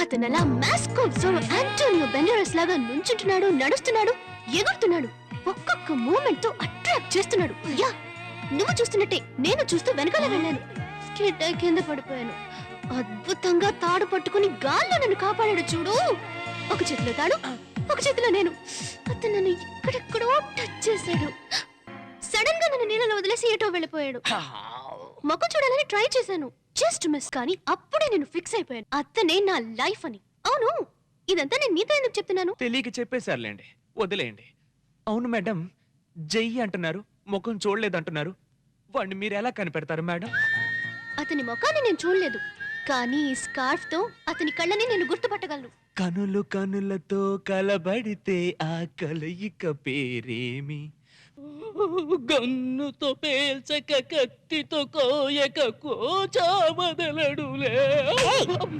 అతను అలా Moscow Zoro Antonio బెండరస్ లాగా నుంచుంటున్నాడు, నడుస్తున్నాడు, ఎగురుతున్నాడు. ఒక్కొక్క మూమెంట్ తో అట్రాక్ట్ చేస్తున్నాడు. యా, నువ్వు చూస్తున్నట్టే నేను చూస్తూ వెనకాల వెళ్ళాను. స్కిడ్ అయి కింద పడిపోయాను. అద్భుతంగా తాడు పట్టుకుని గాల్లో నన్ను కాపాడాడు చూడు. ఒక చేతిలో తాడు, ఒక చేతిలో నేను. అతను నన్ను ఇక్కడెక్కడో టచ్ చేశాడు. సడన్ గా నన్ను నీళ్ళలో వదిలేసి ఏటో వెళ్ళిపోయాడు. మొక్క చూడాలని ట్రై చేశాను, జస్ట్ మిస్. కానీ అప్పుడే నేను ఫిక్స్ అయిపోయాను, అతనే నా లైఫ్ అని. అవును, ఇదంతా నేను నీతో ఎందుకు చెప్తున్నాను? తెలియక చెప్పేశారులేండి, వదిలేయండి. అవును మేడం, జయ్యి అంటున్నారు, ముఖం చూడలేదంటున్నారు. వాడిని మీరు ఎలా కనిపెడతారు మేడం? అతని ముఖాన్ని నేను చూడలేదు, కానీ ఈ స్కార్ఫ్ తో అతని కళ్ళని నేను గుర్తుపట్టగలను. కనులు కనులతో కలబడితే ఆ కలయిక పేరేమి? గన్నుతో పేల్చక కత్తితో కోయక కోచా వదలడులే.